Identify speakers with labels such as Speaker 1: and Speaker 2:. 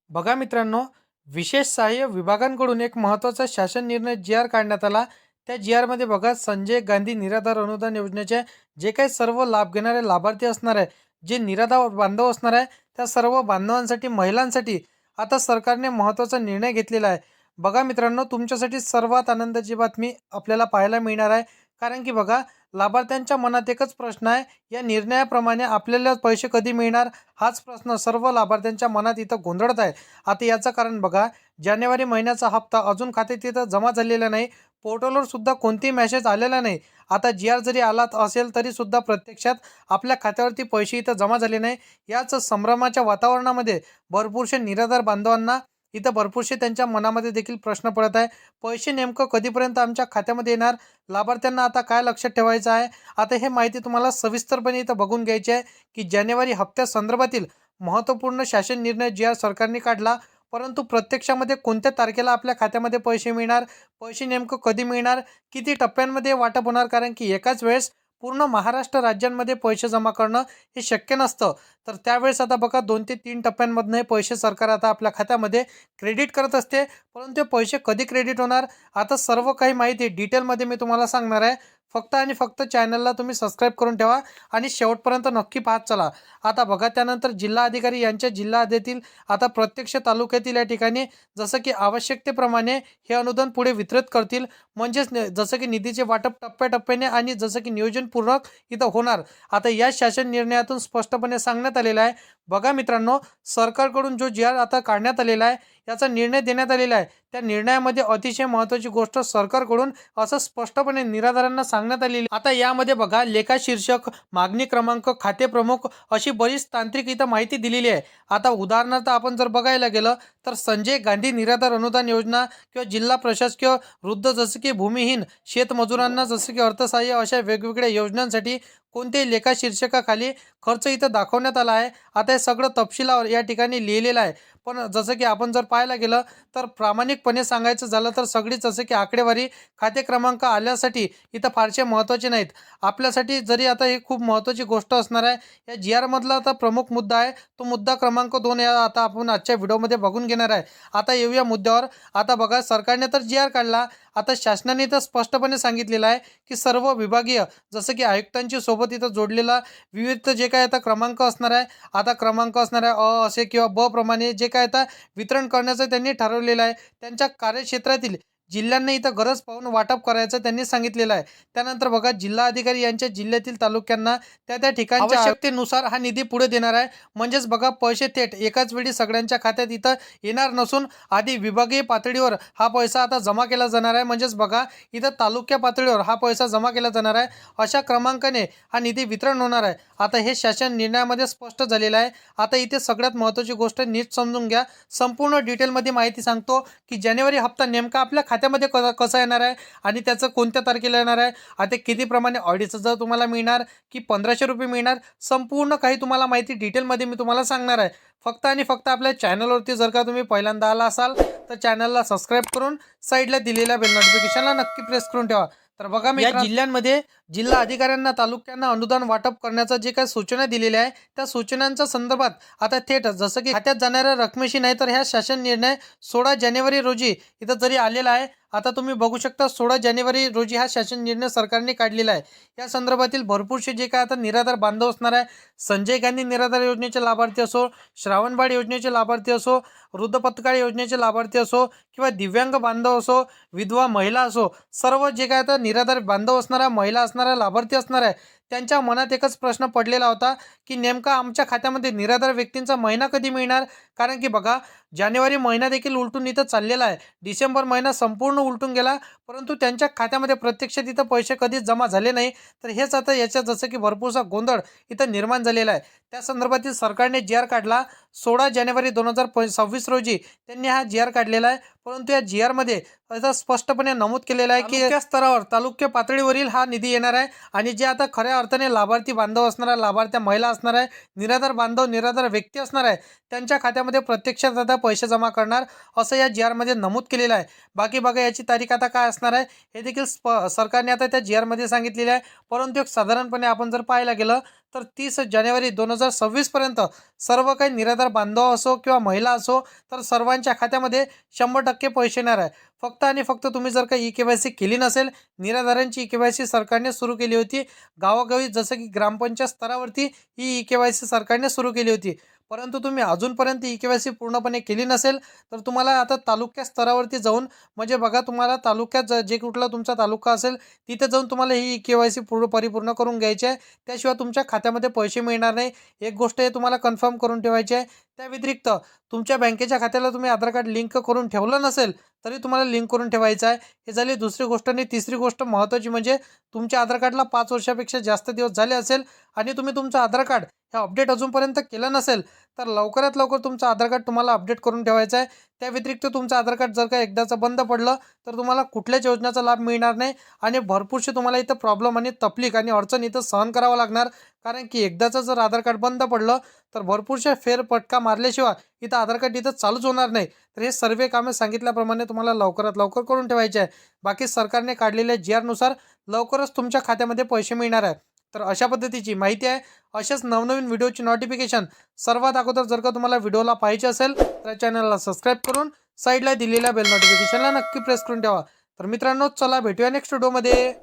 Speaker 1: बघा मित्रांनो, विशेष सहाय्य विभागांकडून एक महत्त्वाचा शासन निर्णय जी-आर काढण्यात आला. त्या जी-आरमध्ये बघा संजय गांधी निराधार अनुदान योजनेचे जे काही सर्व लाभ घेणारे लाभार्थी असणार आहे, जे निराधार बांधव असणार आहे, त्या सर्व बांधवांसाठी, महिलांसाठी आता सरकारने महत्त्वाचा निर्णय घेतलेला आहे. बघा मित्रांनो, तुमच्यासाठी सर्वात आनंदाची बातमी आपल्याला पाहायला मिळणार आहे. कारण की बघा, लाभार्थ्यांच्या मनात एकच प्रश्न आहे, या निर्णयाप्रमाणे आपल्याला पैसे कधी मिळणार? हाच प्रश्न सर्व लाभार्थ्यांच्या मनात इथं गोंधळत आहे. आता याचं कारण बघा, जानेवारी महिन्याचा हप्ता अजून खात्यात इथं जमा झालेला नाही. पोर्टलवर सुद्धा कोणतेही मेसेज आलेला नाही. आता जी-आर जरी आला असेल तरी सुद्धा प्रत्यक्षात आपल्या खात्यावरती पैसे इथं जमा झाले नाही. याच संभ्रमाच्या वातावरणामध्ये भरपूरशा निराधार बांधवांना इथं भरपूरसे त्यांच्या मनामध्ये देखील प्रश्न पडत आहे. पैसे नेमकं कधीपर्यंत आमच्या खात्यामध्ये येणार? लाभार्थ्यांना आता काय लक्षात ठेवायचं आहे? आता हे माहिती तुम्हाला सविस्तरपणे इथं बघून घ्यायची आहे, की जानेवारी हप्त्यासंदर्भातील महत्त्वपूर्ण शासन निर्णय जी-आर सरकारने काढला. परंतु प्रत्यक्षामध्ये कोणत्या तारखेला आपल्या खात्यामध्ये पैसे मिळणार? पैसे नेमकं कधी मिळणार? किती टप्प्यांमध्ये वाटप होणार? कारण की एकाच वेळेस पूर्ण महाराष्ट्र राज्यांमध्ये पैसे जमा करणं हे शक्य नसतं. तर त्यावेळेस आता बघा 2 ते 3 टप्प्यांमधनं हे पैसे सरकार आता आपल्या खात्यामध्ये क्रेडिट करत असते. परंतु ते पैसे कधी क्रेडिट होणार? आता सर्व काही माहिती डिटेलमध्ये मी तुम्हाला सांगणार आहे. फक्त आणि फक्त चॅनलला तुम्ही सबस्क्राईब करून ठेवा आणि शेवटपर्यंत नक्की पाहत चला. आता बघा, त्यानंतर जिल्हाधिकारी यांच्या जिल्हा हद्दीतील आता प्रत्यक्ष तालुक्यातील या ठिकाणी जसं की आवश्यकतेप्रमाणे हे अनुदान पुढे वितरित करतील. म्हणजेच जसं की निधीचे वाटप टप्प्याटप्प्याने आणि जसं की नियोजनपूर्वक इथं होणार. आता या शासन निर्णयातून स्पष्टपणे सांगण्यात आलेलं आहे. बघा मित्रांनो, सरकारकडून जो जी-आर आता काढण्यात आलेला आहे, याचा निर्णय देण्यात आलेला आहे. त्या निर्णयामध्ये अतिशय महत्त्वाची गोष्ट सरकारकडून असं स्पष्टपणे निराधारांना सांगण्यात आलेली. आता यामध्ये बघा, लेखा शीर्षक, मागणी क्रमांक, खाते प्रमुख अशी बरीच तांत्रिक इथं माहिती दिलेली आहे. आता उदाहरणार्थ आपण जर बघायला गेलं तर संजय गांधी निराधार अनुदान योजना किंवा जिल्हा प्रशासकीय वृद्ध जसं की भूमिहीन शेतमजुरांना जसं की अर्थसहाय्य अशा वेगवेगळ्या योजनांसाठी कोणत्याही लेखा शीर्षकाखाली खर्च इथं दाखवण्यात आला आहे. आता हे सगळं तपशिलावर या ठिकाणी लिहिलेलं आहे. पण जसं की आपण जर पाहायला गेलं तर प्रामाणिकपणे सांगायचं झालं तर सगळी जसं की आकडेवारी, खाते क्रमांक आल्यासाठी इथं फारसे महत्त्वाचे नाहीत. आपल्यासाठी जरी आता ही खूप महत्त्वाची गोष्ट असणार आहे. या जी-आरमधला आता प्रमुख मुद्दा आहे, तो मुद्दा क्रमांक 2 या आता आपण आजच्या व्हिडिओमध्ये बघून घेणार आहे. आता येऊया मुद्द्यावर. आता बघा, सरकारने तर जी-आर काढला. आता शासनाने तर स्पष्टपणे सांगितलेलं आहे, की सर्व विभागीय जसं की आयुक्तांची सोबत इथं जोडलेला विविध जे काही आता क्रमांक असणार आहे, आता क्रमांक असणार आहे असे किंवा ब प्रमाणे जे काय आता वितरण करण्याचं त्यांनी ठरवलेलं आहे. त्यांच्या कार्यक्षेत्रातील जिल्ह्यांना इथं गरज पाहून वाटप करायचं त्यांनी सांगितलेलं आहे. त्यानंतर बघा, जिल्हाधिकारी यांच्या जिल्ह्यातील तालुक्यांना त्या त्या ठिकाणच्या आवश्यकतेनुसार हा निधी पुढे देणार आहे. म्हणजेच बघा, पैसे थेट एकाच वेळी सगळ्यांच्या खात्यात इथं येणार नसून आधी विभागीय पातळीवर हा पैसा आता जमा केला जाणार आहे. म्हणजेच बघा, इथं तालुक्या पातळीवर हा पैसा जमा केला जाणार आहे. अशा क्रमांकाने हा निधी वितरण होणार आहे. आता हे शासन निर्णयामध्ये स्पष्ट झालेलं आहे. आता इथे सगळ्यात महत्त्वाची गोष्ट नीट समजून घ्या. संपूर्ण डिटेलमध्ये माहिती सांगतो, की जानेवारी हप्ता नेमका आपल्या खात्यामध्ये कसा येणार आहे आणि त्याचं कोणत्या तारखेला येणार आहे. आता किती प्रमाणे 2,500 तुम्हाला मिळणार की 1,500 रुपये मिळणार, संपूर्ण काही तुम्हाला माहिती डिटेलमध्ये मी तुम्हाला सांगणार आहे. फक्त आणि फक्त आपल्या चॅनलवरती जर का तुम्ही पहिल्यांदा आला असाल तर चॅनलला सबस्क्राईब करून साईडला दिलेल्या बेल नोटिफिकेशनला नक्की प्रेस करून ठेवा. तर बघा, या जिल्ह्यांमध्ये जिल्हा अधिकाऱ्यांना तालुक्यांना अनुदान वाटप करण्याचा जे काही सूचना दिलेल्या आहे, त्या सूचनांच्या संदर्भात आता थेट जसं की खात्यात जाणाऱ्या रकमेशी नाही तर ह्या शासन निर्णय 16 जानेवारी रोजी इथं जरी आलेला आहे. आता तुम्ही बघू शकता, 16 जानेवारी रोजी हा शासन निर्णय सरकारने काढलेला आहे. या संदर्भातील भरपूरसे जे काय आता निराधार बांधव असणार आहे, संजय गांधी निराधार योजनेचे लाभार्थी असो, श्रावणबाळ योजनेचे लाभार्थी असो, वृद्धपतकाळ योजनेचे लाभार्थी असो किंवा दिव्यांग बांधव असो, विधवा महिला असो, सर्व जे काय आता निराधार बांधव असणाऱ्या महिला असणाऱ्या लाभार्थी असणार आहे, त्यांच्या मनात एकच प्रश्न पडलेला होता, की नेमका आमच्या खात्यामध्ये निराधार व्यक्तींचा महिना कधी मिळणार? कारण की बघा, जानेवारी महिना देखील उलटून इथं चाललेला आहे. डिसेंबर महिना संपूर्ण उलटून गेला, परंतु त्यांच्या खात्यामध्ये प्रत्यक्षात इथं पैसे कधीच जमा झाले नाही. तर हेच आता याच्यात जसं की भरपूरसा गोंधळ इथं निर्माण झालेला आहे. त्या संदर्भातील सरकारने जी-आर काढला 16 जानेवारी 2026 रोजी त्यांनी हा जी-आर काढलेला आहे. परंतु या जी-आरमध्ये असं स्पष्टपणे नमूद केलेलं आहे, की तालुका स्तरावर तालुका पातळीवरील हा निधी येणार आहे आणि जे आता खऱ्या अर्थाने लाभार्थी बांधव असणार आहे, लाभार्थ्या महिला असणार आहे, निराधार बांधव निराधार व्यक्ती असणार आहे, त्यांच्या खात्यामध्ये प्रत्यक्षात आता पैसे जमा करणार असं या जी-आरमध्ये नमूद केलेलं आहे. बाकी बघा, याची तारीख आता काय असणार आहे हे देखील सरकारने आता त्या जी आरमध्ये सांगितलेले आहे. परंतु एक साधारणपणे आपण जर पाहायला गेलं तर 30 जानेवारी 2026 पर्यंत सर्व काही निराधार बांधव असो किंवा महिला असो तर सर्वांच्या खात्यामध्ये 100% पैसे येणार आहे. फक्त आणि फक्त तुम्ही जर का ई-के-वाय-सी केली नसेल, निराधारांची ई-के-वाय-सी सरकारने सुरू केली होती. गावोगावी जसं की ग्रामपंचायत स्तरावरती ही ई-के-वाय-सी सरकारने सुरू केली होती. परंतु तुम्ही अजूनपर्यंत ई-के-वाय-सी पूर्णपणे केली नसेल, तर तुम्हाला आता तालुका स्तरावरती जाऊन म्हणजे बघा तुम्हाला तालुक्यात जे कुठला तुमचा तालुका असेल, तिथे जाऊन तुम्हाला ही ई-के-वाय-सी परिपूर्ण करून घ्यायची आहे. त्याशिवाय तुमच्या खात्यामध्ये पैसे मिळणार नाही. एक गोष्ट हे तुम्हाला कन्फर्म करून ठेवायची आहे. त्या व्यतिरिक्त तुमच्या बँकेच्या खात्याला तुम्ही आधार कार्ड लिंक करून ठेवलं नसेल, तरी तुम्हाला लिंक करून ठेवायचं आहे. हे झाली दुसरी गोष्ट. आणि तिसरी गोष्ट महत्त्वाची म्हणजे तुमच्या आधार कार्डला 5 वर्षापेक्षा जास्त दिवस झाले असेल आणि तुम्ही तुमचं आधार कार्ड हे अपडेट अजूनपर्यंत केलं नसेल, तर लवकरात लवकर तुमचं आधार कार्ड तुम्हाला अपडेट करून ठेवायचं आहे. त्या व्यतिरिक्त तुमचं आधार कार्ड जर का एकदाचं बंद पडलं, तर तुम्हाला कुठल्याच योजनेचा लाभ मिळणार नाही आणि भरपूरसे तुम्हाला इथं प्रॉब्लेम आणि तकलीफ आणि अडचण इथं सहन करावं लागणार. कारण की एकदाचं जर आधार कार्ड बंद पडलं, तर भरपूरशा फेरफटका मारल्याशिवाय इथं आधार कार्ड इथं चालूच होणार नाही. तर हे सर्व कामे सांगितल्याप्रमाणे तुम्हाला लवकरात लवकर करून ठेवायचे आहे. बाकी सरकारने काढलेल्या जी आरनुसार लवकरच तुमच्या खात्यामध्ये पैसे मिळणार आहे. तर अशा पद्धतीची माहिती आहे. अशाच नवनवीन व्हिडिओची नोटिफिकेशन सर्वात अगोदर जर का तुम्हाला व्हिडिओला पाहिजे असेल, तर चॅनलला सबस्क्राईब करून साईडला दिलेल्या बेल नोटिफिकेशनला नक्की प्रेस करून ठेवा. तर मित्रांनो, चला भेटूया नेक्स्ट व्हिडिओमध्ये.